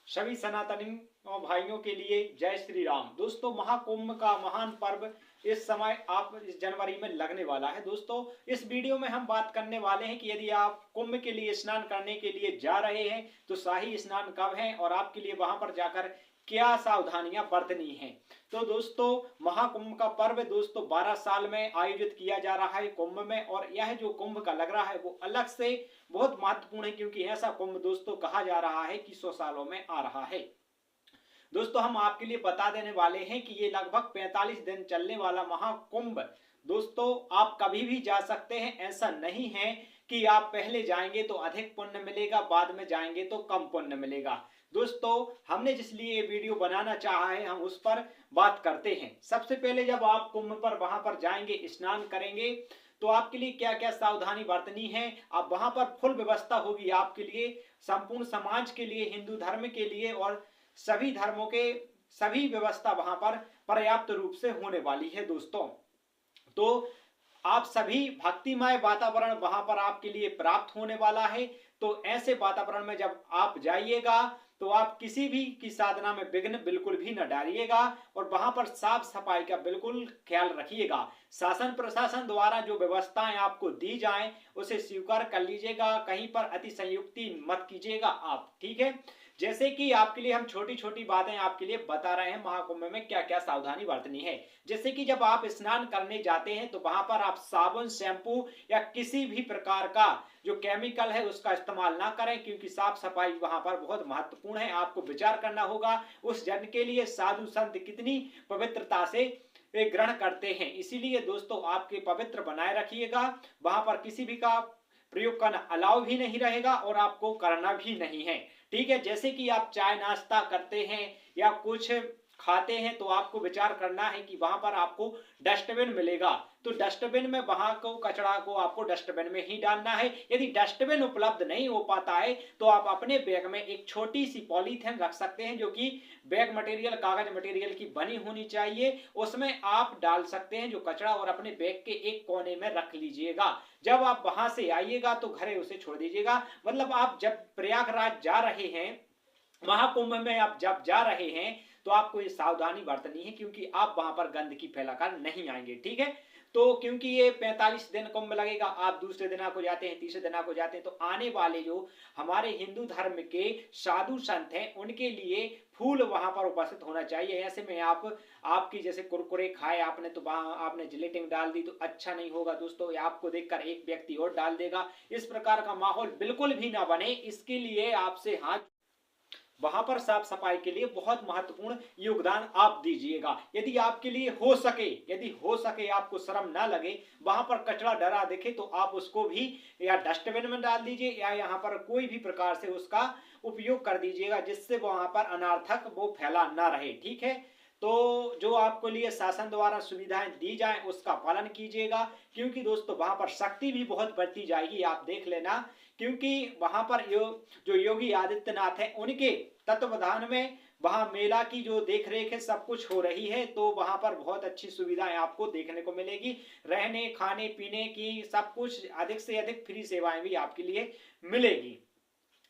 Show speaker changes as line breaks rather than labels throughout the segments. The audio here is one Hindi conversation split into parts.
सभी सनातनी भाइयों के लिए जय श्री राम। दोस्तों, महाकुंभ का महान पर्व इस समय आप इस जनवरी में लगने वाला है। दोस्तों, इस वीडियो में हम बात करने वाले हैं कि यदि आप कुंभ के लिए स्नान करने के लिए जा रहे हैं तो शाही स्नान कब है और आपके लिए वहां पर जाकर क्या सावधानियां बरतनी हैं। तो दोस्तों, महाकुंभ का पर्व दोस्तों 12 साल में आयोजित किया जा रहा है कुंभ में, और यह जो कुंभ का लग रहा है वो अलग से बहुत महत्वपूर्ण है, क्योंकि ऐसा कुंभ दोस्तों कहा जा रहा है कि 100 सालों में आ रहा है। दोस्तों, हम आपके लिए बता देने वाले हैं कि ये लगभग 45 दिन चलने वाला महाकुंभ दोस्तों आप कभी भी जा सकते हैं। ऐसा नहीं है कि आप पहले जाएंगे तो अधिक पुण्य मिलेगा, बाद में जाएंगे तो कम पुण्य मिलेगा। दोस्तों, हमने जिस लिए ये वीडियो बनाना चाहा है हम उस पर बात करते हैं। सबसे पहले जब आप कुंभ पर वहां पर जाएंगे, स्नान करेंगे, तो आपके लिए क्या क्या सावधानी बरतनी है। आप वहां पर फुल व्यवस्था होगी आपके लिए, संपूर्ण समाज के लिए, हिंदू धर्म के लिए और सभी धर्मों के सभी व्यवस्था वहां पर पर्याप्त रूप से होने वाली है। दोस्तों, तो आप सभी भक्तिमय वातावरण वहां पर आपके लिए प्राप्त होने वाला है। तो ऐसे वातावरण में जब आप जाइएगा तो आप किसी भी की साधना में विघ्न बिल्कुल भी न डालिएगा और वहां पर साफ सफाई का बिल्कुल ख्याल रखिएगा। शासन प्रशासन द्वारा जो व्यवस्थाएं आपको दी जाएं उसे स्वीकार कर लीजिएगा, कहीं पर अति संयुक्ति मत कीजिएगा आप, ठीक है। जैसे कि आपके लिए हम छोटी छोटी बातें आपके लिए बता रहे हैं महाकुंभ में क्या क्या सावधानी बरतनी है। जैसे कि जब आप स्नान करने जाते हैं तो वहां पर आप साबुन, शैम्पू या किसी भी प्रकार का जो केमिकल है उसका इस्तेमाल ना करें, क्योंकि साफ सफाई वहां पर बहुत महत्वपूर्ण है। आपको विचार करना होगा उस जन के लिए साधु संत कितनी पवित्रता से ग्रहण करते हैं। इसीलिए दोस्तों आपके पवित्र बनाए रखिएगा। वहां पर किसी भी का प्रयोग करना अलाउ भी नहीं रहेगा और आपको करना भी नहीं है, ठीक है। जैसे कि आप चाय नाश्ता करते हैं या कुछ खाते हैं तो आपको विचार करना है कि वहां पर आपको डस्टबिन मिलेगा, तो डस्टबिन में वहां को कचरा को आपको डस्टबिन में ही डालना है। यदि डस्टबिन उपलब्ध नहीं हो पाता है तो आप अपने बैग में एक छोटी सी पॉलीथीन रख सकते हैं, जो कि बैग मटेरियल, कागज मटेरियल की बनी होनी चाहिए। उसमें आप डाल सकते हैं जो कचरा और अपने बैग के एक कोने में रख लीजिएगा। जब आप वहां से आइएगा तो घरे उसे छोड़ दीजिएगा। मतलब आप जब प्रयागराज जा रहे हैं, महाकुंभ में आप जब जा रहे हैं तो आपको ये सावधानी बरतनी है, क्योंकि आप वहां पर गंदगी फैलाकर नहीं आएंगे, ठीक है। तो क्योंकि ये 45 दिन कुंभ लगेगा, आप दूसरे दिन को जाते हैं, तीसरे दिन को जाते हैं, तो आने वाले जो हमारे हिंदू धर्म के साधु संत हैं उनके लिए फूल वहां पर उपस्थित होना चाहिए। ऐसे में आप आपकी जैसे कुरकुरे खाए आपने तो वहां आपने जिलेटिन डाल दी तो अच्छा नहीं होगा दोस्तों। आपको देखकर एक व्यक्ति और डाल देगा। इस प्रकार का माहौल बिल्कुल भी ना बने, इसके लिए आपसे हाथ वहां पर साफ सफाई के लिए बहुत महत्वपूर्ण योगदान आप दीजिएगा। यदि आपके लिए हो सके, यदि हो सके आपको शर्म ना लगे, वहां पर कचरा डरा दिखे तो आप उसको भी या डस्टबिन में डाल दीजिए या यहाँ पर कोई भी प्रकार से उसका उपयोग कर दीजिएगा, जिससे वहां पर अनार्थक वो फैला ना रहे, ठीक है। तो जो आपको लिए शासन द्वारा सुविधाएं दी जाएं उसका पालन कीजिएगा, क्योंकि दोस्तों वहां पर शक्ति भी बहुत बढ़ती जाएगी, आप देख लेना। क्योंकि वहां पर जो योगी आदित्यनाथ है उनके तत्वाधान में वहां मेला की जो देखरेख है सब कुछ हो रही है, तो वहां पर बहुत अच्छी सुविधाएं आपको देखने को मिलेगी। रहने खाने पीने की सब कुछ अधिक से अधिक फ्री सेवाएं भी आपके लिए मिलेगी।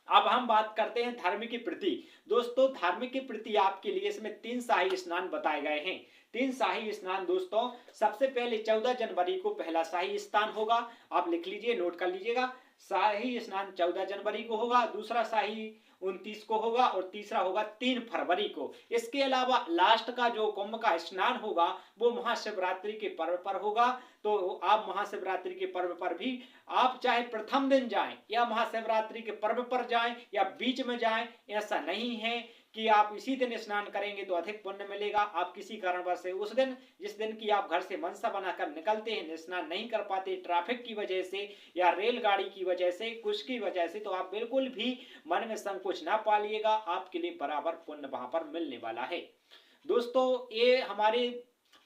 अब हम बात करते हैं धर्म के प्रति। दोस्तों, धर्म के प्रति आपके लिए इसमें 3 शाही स्नान बताए गए हैं। 3 शाही स्नान दोस्तों, सबसे पहले 14 जनवरी को पहला शाही स्नान होगा। आप लिख लीजिए, नोट कर लीजिएगा। शाही स्नान 14 जनवरी को होगा, दूसरा शाही 29 को होगा और तीसरा होगा 3 फरवरी को। इसके अलावा लास्ट का जो कुंभ का स्नान होगा वो महाशिवरात्रि के पर्व पर होगा। तो आप महाशिवरात्रि के पर्व पर भी आप चाहे प्रथम दिन जाएं या महाशिवरात्रि के पर्व पर जाएं या बीच में जाएं, ऐसा नहीं है कि आप इसी दिन स्नान करेंगे तो अधिक पुण्य मिलेगा। आप किसी कारणवश से उस दिन, जिस दिन की आप घर से मनसा बनाकर निकलते हैं, स्नान नहीं कर पाते ट्रैफिक की वजह से या रेलगाड़ी की वजह से, कुछ की वजह से, तो आप बिल्कुल भी मन में संकोच ना पालिएगा। आपके लिए बराबर पुण्य वहां पर मिलने वाला है। दोस्तों, ये हमारे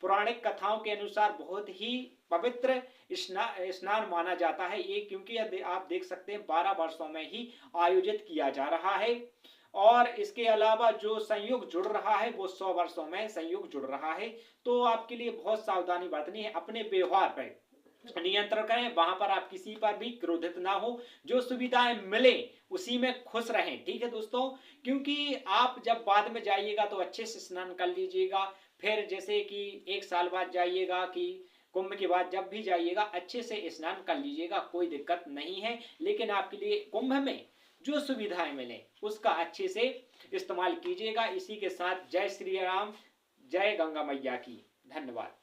पौराणिक कथाओं के अनुसार बहुत ही पवित्र स्नान माना जाता है ये, क्योंकि आप देख सकते हैं 12 वर्षों में ही आयोजित किया जा रहा है। और इसके अलावा जो संयोग जुड़ रहा है वो 100 वर्षों में संयोग जुड़ रहा है। तो आपके लिए बहुत सावधानी बरतनी है अपने व्यवहार पर। नियंत्रण करें, वहां पर आप किसी पर भी क्रोधित ना हो, जो सुविधाएं मिले उसी में खुश रहें। ठीक है दोस्तों, क्योंकि आप जब बाद में जाइएगा तो अच्छे से स्नान कर लीजिएगा। फिर जैसे कि 1 साल बाद जाइएगा कि कुंभ के बाद जब भी जाइएगा अच्छे से स्नान कर लीजिएगा, कोई दिक्कत नहीं है। लेकिन आपके लिए कुंभ में जो सुविधाएं मिले उसका अच्छे से इस्तेमाल कीजिएगा। इसी के साथ जय श्री राम, जय गंगा मैया की। धन्यवाद।